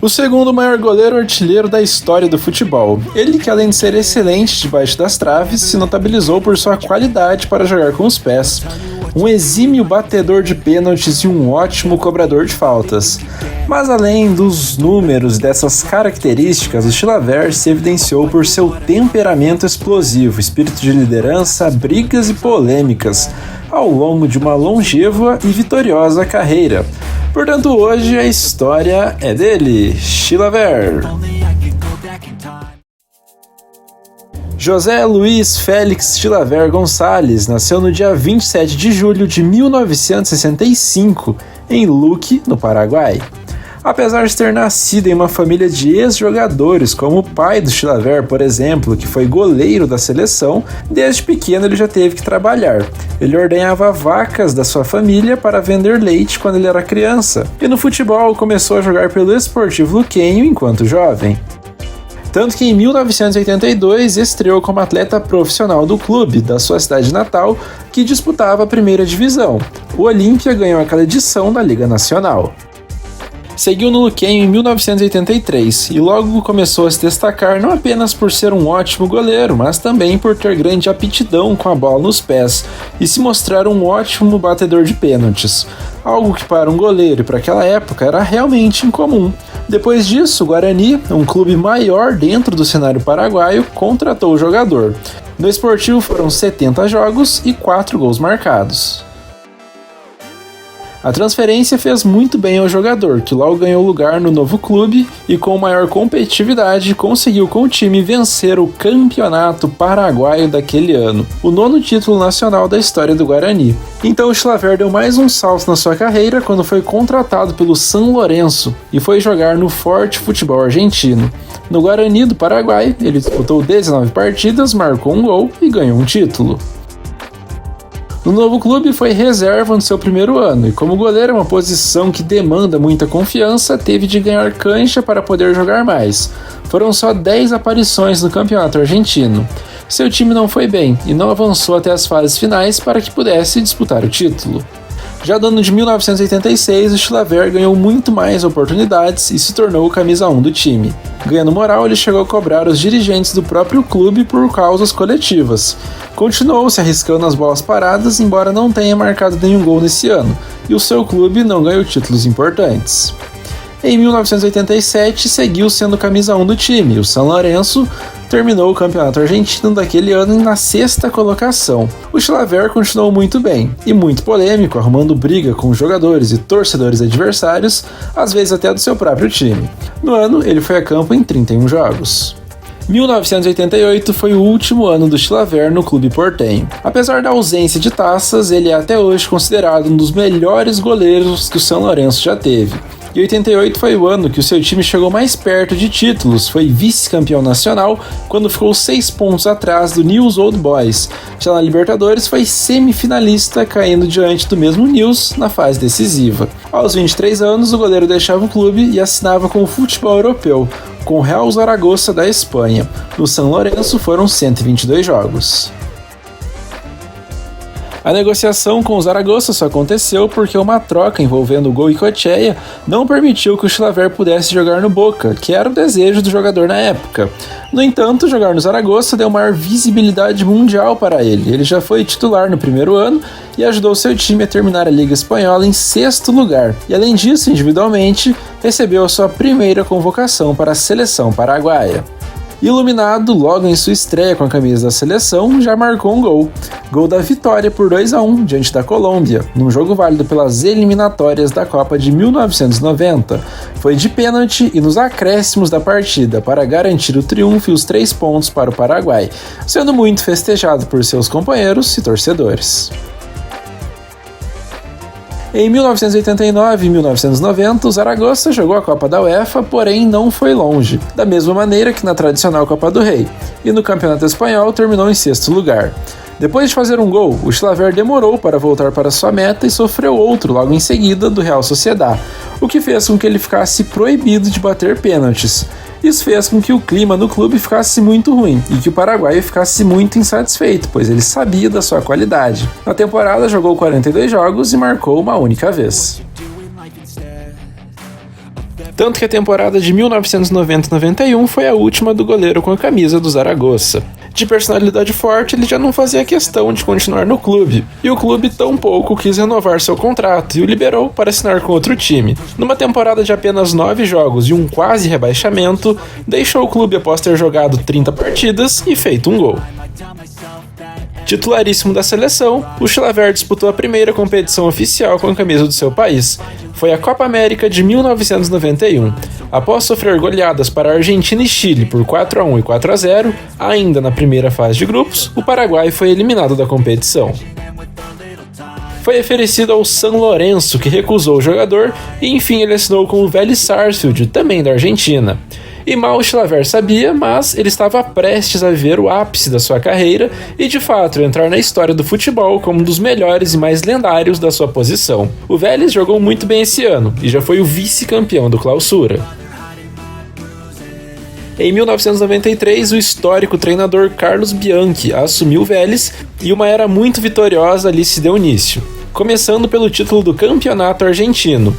O segundo maior goleiro artilheiro da história do futebol. Ele que, além de ser excelente debaixo das traves, se notabilizou por sua qualidade para jogar com os pés. Um exímio batedor de pênaltis e um ótimo cobrador de faltas. Mas além dos números dessas características, o Chilavert se evidenciou por seu temperamento explosivo, espírito de liderança, brigas e polêmicas, ao longo de uma longeva e vitoriosa carreira. Portanto, hoje a história é dele, Chilavert. José Luiz Félix Chilavert Gonçalves nasceu no dia 27 de julho de 1965, em Luque, no Paraguai. Apesar de ter nascido em uma família de ex-jogadores, como o pai do Chilavert, por exemplo, que foi goleiro da seleção, desde pequeno ele já teve que trabalhar. Ele ordenhava vacas da sua família para vender leite quando ele era criança, e no futebol começou a jogar pelo Esportivo Luquenho enquanto jovem. Tanto que em 1982 estreou como atleta profissional do clube da sua cidade natal, que disputava a primeira divisão. O Olímpia ganhou aquela edição da Liga Nacional. Seguiu no Luquenho em 1983 e logo começou a se destacar não apenas por ser um ótimo goleiro, mas também por ter grande aptidão com a bola nos pés e se mostrar um ótimo batedor de pênaltis, algo que para um goleiro e para aquela época era realmente incomum. Depois disso, o Guarani, um clube maior dentro do cenário paraguaio, contratou o jogador. No Esportivo foram 70 jogos e 4 gols marcados. A transferência fez muito bem ao jogador, que logo ganhou lugar no novo clube e com maior competitividade conseguiu com o time vencer o Campeonato Paraguaio daquele ano, o 9º título nacional da história do Guarani. Então o Chilavert deu mais um salto na sua carreira quando foi contratado pelo São Lourenço e foi jogar no forte futebol argentino. No Guarani do Paraguai, ele disputou 19 partidas, marcou um gol e ganhou um título. No novo clube foi reserva no seu primeiro ano e como goleiro é uma posição que demanda muita confiança, teve de ganhar cancha para poder jogar mais. Foram só 10 aparições no campeonato argentino. Seu time não foi bem e não avançou até as fases finais para que pudesse disputar o título. Já no ano de 1986, o Chilavert ganhou muito mais oportunidades e se tornou o camisa 1 do time. Ganhando moral, ele chegou a cobrar os dirigentes do próprio clube por causas coletivas. Continuou se arriscando nas bolas paradas, embora não tenha marcado nenhum gol nesse ano, e o seu clube não ganhou títulos importantes. Em 1987, seguiu sendo camisa 1 do time. O São Lourenço terminou o campeonato argentino daquele ano na 6ª colocação. O Chilavert continuou muito bem, e muito polêmico, arrumando briga com jogadores e torcedores adversários, às vezes até do seu próprio time. No ano, ele foi a campo em 31 jogos. 1988 foi o último ano do Chilavert no clube portenho. Apesar da ausência de taças, ele é até hoje considerado um dos melhores goleiros que o São Lourenço já teve. E 88 foi o ano que o seu time chegou mais perto de títulos, foi vice-campeão nacional quando ficou 6 pontos atrás do Newell's Old Boys. Já na Libertadores foi semifinalista, caindo diante do mesmo Newell's na fase decisiva. Aos 23 anos, o goleiro deixava o clube e assinava com o futebol europeu, com o Real Zaragoza da Espanha. No São Lourenço foram 122 jogos. A negociação com o Zaragoza só aconteceu porque uma troca envolvendo o Goicoechea não permitiu que o Chilavert pudesse jogar no Boca, que era o desejo do jogador na época. No entanto, jogar no Zaragoza deu maior visibilidade mundial para ele. Ele já foi titular no primeiro ano e ajudou seu time a terminar a Liga Espanhola em 6º lugar. E além disso, individualmente, recebeu a sua primeira convocação para a seleção paraguaia. Iluminado, logo em sua estreia com a camisa da seleção, já marcou um gol. Gol da vitória por 2-1 diante da Colômbia, num jogo válido pelas eliminatórias da Copa de 1990. Foi de pênalti e nos acréscimos da partida para garantir o triunfo e os 3 pontos para o Paraguai, sendo muito festejado por seus companheiros e torcedores. Em 1989 e 1990, o Zaragoza jogou a Copa da UEFA, porém não foi longe, da mesma maneira que na tradicional Copa do Rei, e no Campeonato Espanhol terminou em 6º lugar. Depois de fazer um gol, o Chilavert demorou para voltar para sua meta e sofreu outro logo em seguida do Real Sociedad, o que fez com que ele ficasse proibido de bater pênaltis. Isso fez com que o clima no clube ficasse muito ruim e que o paraguaio ficasse muito insatisfeito, pois ele sabia da sua qualidade. Na temporada jogou 42 jogos e marcou uma única vez. Tanto que a temporada de 1990-91 foi a última do goleiro com a camisa do Zaragoza. De personalidade forte, ele já não fazia questão de continuar no clube, e o clube tampouco quis renovar seu contrato e o liberou para assinar com outro time. Numa temporada de apenas 9 jogos e um quase rebaixamento, deixou o clube após ter jogado 30 partidas e feito um gol. Titularíssimo da seleção, o Chilavert disputou a primeira competição oficial com a camisa do seu país. Foi a Copa América de 1991. Após sofrer goleadas para a Argentina e Chile por 4-1 e 4-0, ainda na primeira fase de grupos, o Paraguai foi eliminado da competição. Foi oferecido ao San Lorenzo, que recusou o jogador, e enfim ele assinou com o Vélez Sarsfield, também da Argentina. E mal o Chilavert sabia, mas ele estava prestes a viver o ápice da sua carreira e, de fato, entrar na história do futebol como um dos melhores e mais lendários da sua posição. O Vélez jogou muito bem esse ano e já foi o vice-campeão do Clausura. Em 1993, o histórico treinador Carlos Bianchi assumiu o Vélez e uma era muito vitoriosa ali se deu início, começando pelo título do Campeonato Argentino,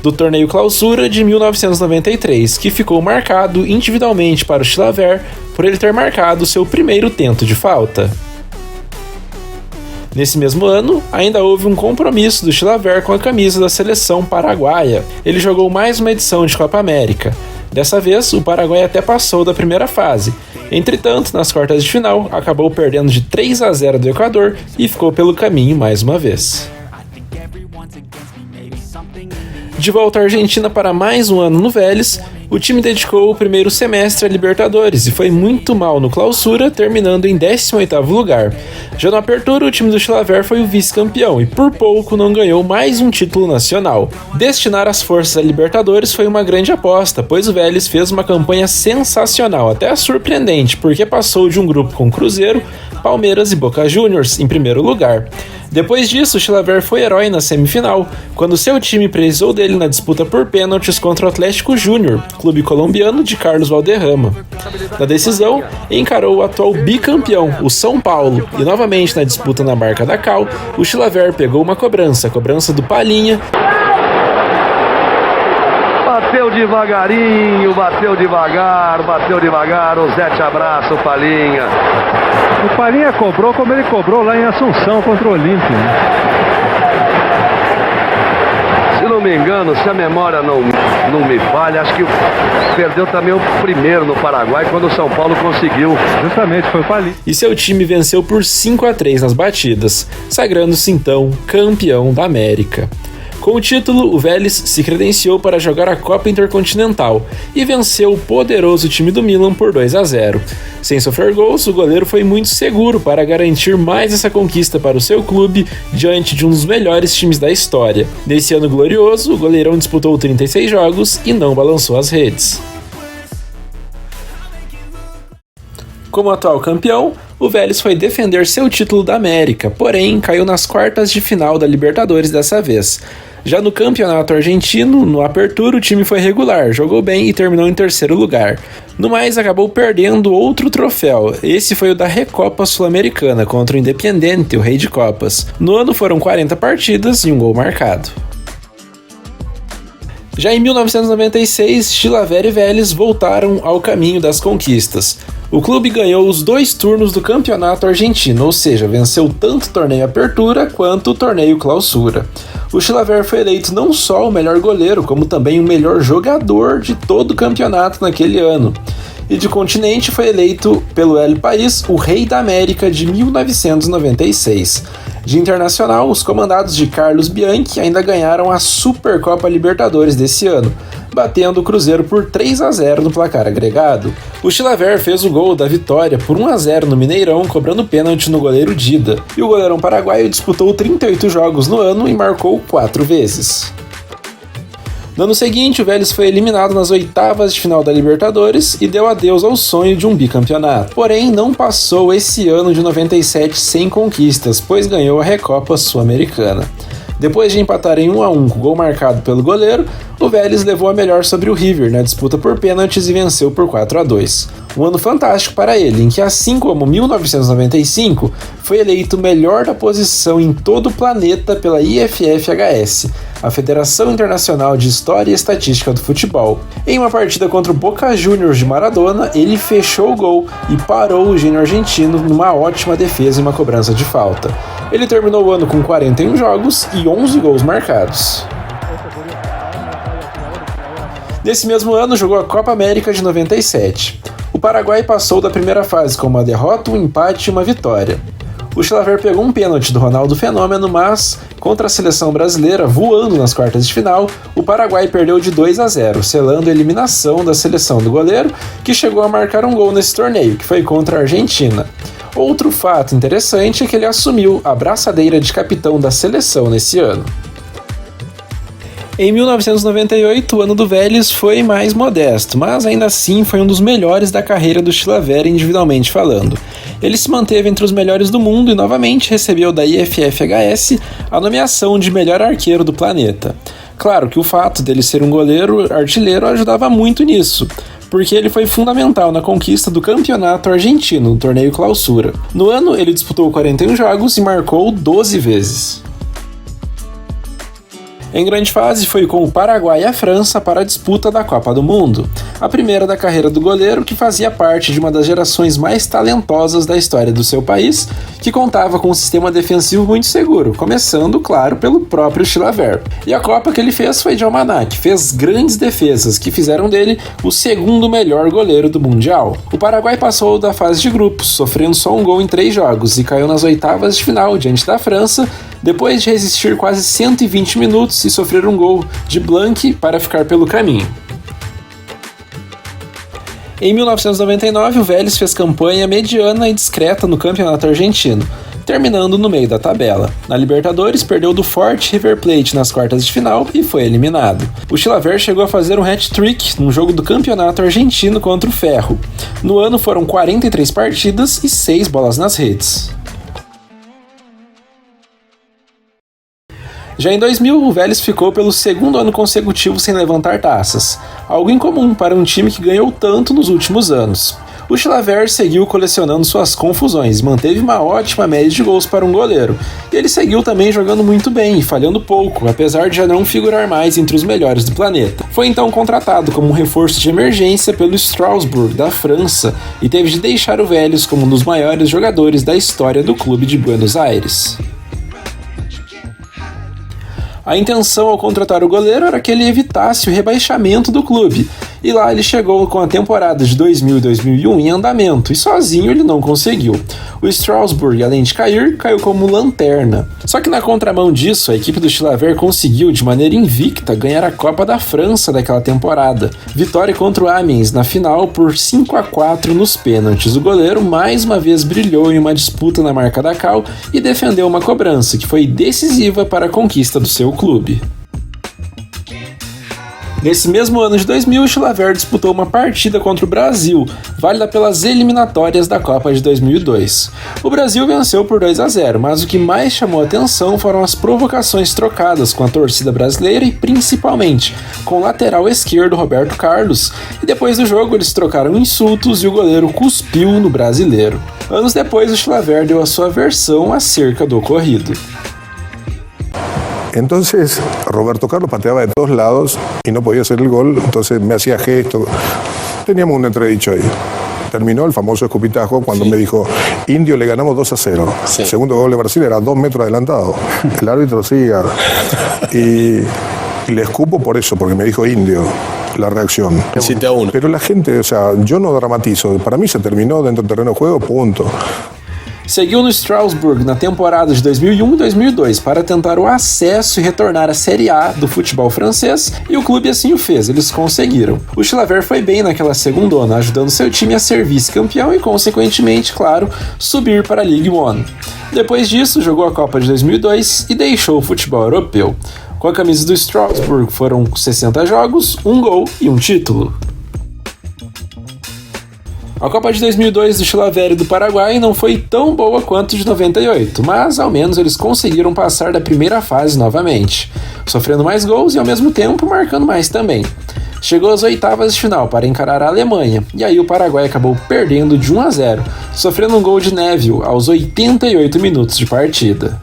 do torneio Clausura de 1993, que ficou marcado individualmente para o Chilavert por ele ter marcado seu primeiro tento de falta. Nesse mesmo ano, ainda houve um compromisso do Chilavert com a camisa da seleção paraguaia. Ele jogou mais uma edição de Copa América. Dessa vez, o Paraguai até passou da primeira fase. Entretanto, nas quartas de final, acabou perdendo de 3-0 do Equador e ficou pelo caminho mais uma vez. De volta à Argentina para mais um ano no Vélez, o time dedicou o primeiro semestre a Libertadores e foi muito mal no Clausura, terminando em 18º lugar. Já na Apertura, o time do Chilavert foi o vice-campeão e por pouco não ganhou mais um título nacional. Destinar as forças a Libertadores foi uma grande aposta, pois o Vélez fez uma campanha sensacional, até surpreendente, porque passou de um grupo com Cruzeiro, Palmeiras e Boca Juniors em primeiro lugar. Depois disso, o Chilavert foi herói na semifinal, quando seu time precisou dele na disputa por pênaltis contra o Atlético Júnior, clube colombiano de Carlos Valderrama. Na decisão, encarou o atual bicampeão, o São Paulo, e novamente na disputa na Barca da Cal, o Chilavert pegou uma cobrança, a cobrança do Palhinha. Bateu devagarinho, bateu devagar, o Zé te abraça, o Palhinha. O Palhinha cobrou como ele cobrou lá em Assunção contra o Olímpia. Se não me engano, se a memória não me falha, acho que perdeu também o primeiro no Paraguai, quando o São Paulo conseguiu. Justamente, foi o Palhinha. E seu time venceu por 5-3 nas batidas, sagrando-se então campeão da América. Com o título, o Vélez se credenciou para jogar a Copa Intercontinental e venceu o poderoso time do Milan por 2-0. Sem sofrer gols, o goleiro foi muito seguro para garantir mais essa conquista para o seu clube diante de um dos melhores times da história. Nesse ano glorioso, o goleirão disputou 36 jogos e não balançou as redes. Como atual campeão, o Vélez foi defender seu título da América, porém caiu nas quartas de final da Libertadores dessa vez. Já no campeonato argentino, no Apertura, o time foi regular, jogou bem e terminou em terceiro lugar. No mais, acabou perdendo outro troféu, esse foi o da Recopa Sul-Americana contra o Independiente, o rei de copas. No ano foram 40 partidas e um gol marcado. Já em 1996, Chilavert e Vélez voltaram ao caminho das conquistas. O clube ganhou os 2 turnos do campeonato argentino, ou seja, venceu tanto o torneio Apertura quanto o torneio Clausura. O Chilavert foi eleito não só o melhor goleiro, como também o melhor jogador de todo o campeonato naquele ano. E de continente foi eleito pelo El País o Rei da América de 1996. De internacional, os comandados de Carlos Bianchi ainda ganharam a Supercopa Libertadores desse ano, batendo o Cruzeiro por 3-0 no placar agregado. O Chilavert fez o gol da vitória por 1-0 no Mineirão, cobrando pênalti no goleiro Dida, e o goleirão paraguaio disputou 38 jogos no ano e marcou 4 vezes. No ano seguinte, o Vélez foi eliminado nas oitavas de final da Libertadores e deu adeus ao sonho de um bicampeonato. Porém, não passou esse ano de 97 sem conquistas, pois ganhou a Recopa Sul-Americana. Depois de empatar em 1-1 com gol marcado pelo goleiro, o Vélez levou a melhor sobre o River na disputa por pênaltis e venceu por 4-2. Um ano fantástico para ele, em que, assim como 1995, foi eleito o melhor da posição em todo o planeta pela IFFHS, a Federação Internacional de História e Estatística do Futebol. Em uma partida contra o Boca Juniors de Maradona, ele fechou o gol e parou o gênio argentino numa ótima defesa e uma cobrança de falta. Ele terminou o ano com 41 jogos e 11 gols marcados. Nesse mesmo ano, jogou a Copa América de 97. O Paraguai passou da primeira fase com uma derrota, um empate e uma vitória. O Chilavert pegou um pênalti do Ronaldo Fenômeno, mas, contra a seleção brasileira voando nas quartas de final, o Paraguai perdeu de 2-0, selando a eliminação da seleção do goleiro, que chegou a marcar um gol nesse torneio, que foi contra a Argentina. Outro fato interessante é que ele assumiu a braçadeira de capitão da seleção nesse ano. Em 1998, o ano do Vélez foi mais modesto, mas ainda assim foi um dos melhores da carreira do Chilavert individualmente falando. Ele se manteve entre os melhores do mundo e novamente recebeu da IFFHS a nomeação de melhor arqueiro do planeta. Claro que o fato dele ser um goleiro artilheiro ajudava muito nisso, porque ele foi fundamental na conquista do campeonato argentino, no torneio Clausura. No ano, ele disputou 41 jogos e marcou 12 vezes. Em grande fase, foi com o Paraguai e a França para a disputa da Copa do Mundo, a primeira da carreira do goleiro que fazia parte de uma das gerações mais talentosas da história do seu país, que contava com um sistema defensivo muito seguro, começando, claro, pelo próprio Chilavert. E a Copa que ele fez foi de almanaque, fez grandes defesas que fizeram dele o segundo melhor goleiro do Mundial. O Paraguai passou da fase de grupos, sofrendo só um gol em 3 jogos e caiu nas oitavas de final diante da França, depois de resistir quase 120 minutos e sofrer um gol de Blanc para ficar pelo caminho. Em 1999, o Vélez fez campanha mediana e discreta no campeonato argentino, terminando no meio da tabela. Na Libertadores, perdeu do forte River Plate nas quartas de final e foi eliminado. O Chilavert chegou a fazer um hat-trick num jogo do campeonato argentino contra o Ferro. No ano foram 43 partidas e 6 bolas nas redes. Já em 2000, o Vélez ficou pelo segundo ano consecutivo sem levantar taças, algo incomum para um time que ganhou tanto nos últimos anos. O Chilavert seguiu colecionando suas confusões e manteve uma ótima média de gols para um goleiro, e ele seguiu também jogando muito bem e falhando pouco, apesar de já não figurar mais entre os melhores do planeta. Foi então contratado como um reforço de emergência pelo Strasbourg, da França, e teve de deixar o Vélez como um dos maiores jogadores da história do clube de Buenos Aires. A intenção ao contratar o goleiro era que ele evitasse o rebaixamento do clube, e lá ele chegou com a temporada de 2000 e 2001 em andamento, e sozinho ele não conseguiu. O Strasbourg, além de cair, caiu como lanterna. Só que na contramão disso, a equipe do Chilavert conseguiu, de maneira invicta, ganhar a Copa da França daquela temporada. Vitória contra o Amiens na final por 5-4 nos pênaltis. O goleiro mais uma vez brilhou em uma disputa na marca da cal e defendeu uma cobrança que foi decisiva para a conquista do seu clube. Nesse mesmo ano de 2000, o Chilavert disputou uma partida contra o Brasil, válida pelas eliminatórias da Copa de 2002. O Brasil venceu por 2-0, mas o que mais chamou a atenção foram as provocações trocadas com a torcida brasileira e principalmente com o lateral esquerdo Roberto Carlos, e depois do jogo eles trocaram insultos e o goleiro cuspiu no brasileiro. Anos depois, o Chilavert deu a sua versão acerca do ocorrido. Entonces Roberto Carlos pateaba de todos lados y no podía hacer el gol, entonces me hacía gestos. Teníamos un entredicho ahí. Terminó el famoso escupitajo cuando me dijo, Indio le ganamos 2-0. Sí. El segundo gol de Brasil era 2 metros adelantado. El árbitro siga. Y le escupo por eso, porque me dijo Indio. La reacción. 7-1. Pero la gente, o sea, yo no dramatizo. Para mí se terminó dentro del terreno de juego, punto. Seguiu no Strasbourg na temporada de 2001 e 2002 para tentar o acesso e retornar à Série A do futebol francês, e o clube assim o fez, eles conseguiram. O Chilavert foi bem naquela segundona, ajudando seu time a ser vice-campeão e, consequentemente, claro, subir para a Ligue 1. Depois disso, jogou a Copa de 2002 e deixou o futebol europeu. Com a camisa do Strasbourg foram 60 jogos, 1 gol e 1 título. A Copa de 2002 do Chilavert e do Paraguai não foi tão boa quanto de 98, mas ao menos eles conseguiram passar da primeira fase novamente, sofrendo mais gols e ao mesmo tempo marcando mais também. Chegou às oitavas de final para encarar a Alemanha, e aí o Paraguai acabou perdendo de 1-0, sofrendo um gol de Neville aos 88 minutos de partida.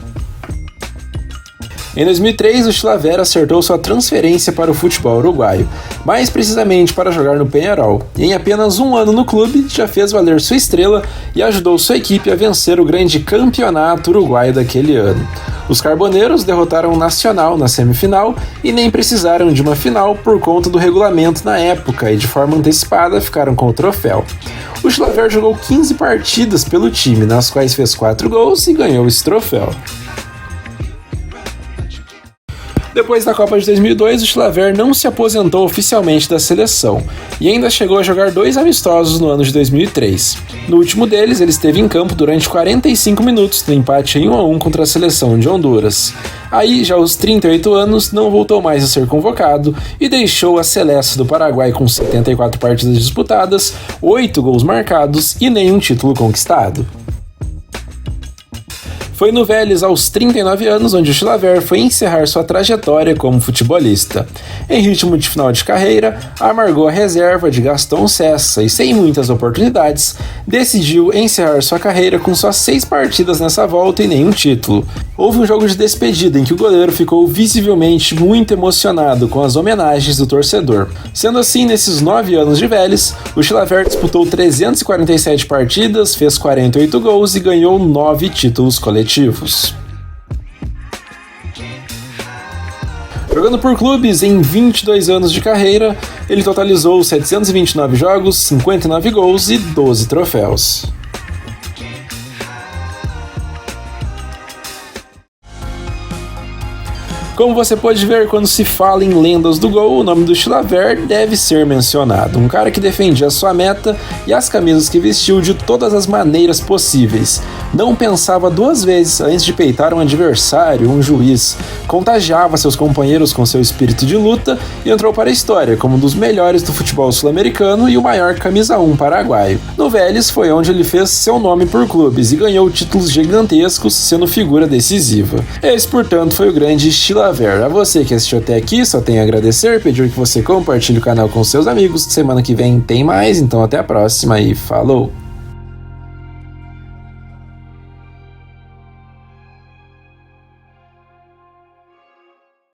Em 2003, o Chilavert acertou sua transferência para o futebol uruguaio, mais precisamente para jogar no Peñarol, e em apenas um ano no clube já fez valer sua estrela e ajudou sua equipe a vencer o grande campeonato uruguaio daquele ano. Os carboneiros derrotaram o Nacional na semifinal e nem precisaram de uma final por conta do regulamento na época e de forma antecipada ficaram com o troféu. O Chilavert jogou 15 partidas pelo time, nas quais fez 4 gols e ganhou esse troféu. Depois da Copa de 2002, o Chilavert não se aposentou oficialmente da seleção e ainda chegou a jogar 2 amistosos no ano de 2003. No último deles, ele esteve em campo durante 45 minutos no empate em 1-1 contra a seleção de Honduras. Aí, já aos 38 anos, não voltou mais a ser convocado e deixou a Celeste do Paraguai com 74 partidas disputadas, 8 gols marcados e nenhum título conquistado. Foi no Vélez aos 39 anos onde o Chilavert foi encerrar sua trajetória como futebolista. Em ritmo de final de carreira, amargou a reserva de Gastón Sessa e, sem muitas oportunidades, decidiu encerrar sua carreira com só 6 partidas nessa volta e nenhum título. Houve um jogo de despedida em que o goleiro ficou visivelmente muito emocionado com as homenagens do torcedor. Sendo assim, nesses 9 anos de Vélez, o Chilavert disputou 347 partidas, fez 48 gols e ganhou 9 títulos coletivos. Jogando por clubes em 22 anos de carreira, ele totalizou 729 jogos, 59 gols e 12 troféus. Como você pode ver, quando se fala em lendas do gol, o nome do Chilavert deve ser mencionado. Um cara que defendia a sua meta e as camisas que vestiu de todas as maneiras possíveis. Não pensava 2 vezes antes de peitar um adversário, um juiz. Contagiava seus companheiros com seu espírito de luta e entrou para a história como um dos melhores do futebol sul-americano e o maior camisa 1 paraguaio. No Vélez foi onde ele fez seu nome por clubes e ganhou títulos gigantescos, sendo figura decisiva. Esse, portanto, foi o grande Chilavert. A você que assistiu até aqui, só tenho a agradecer, pedir que você compartilhe o canal com seus amigos. Semana que vem tem mais, então até a próxima e falou!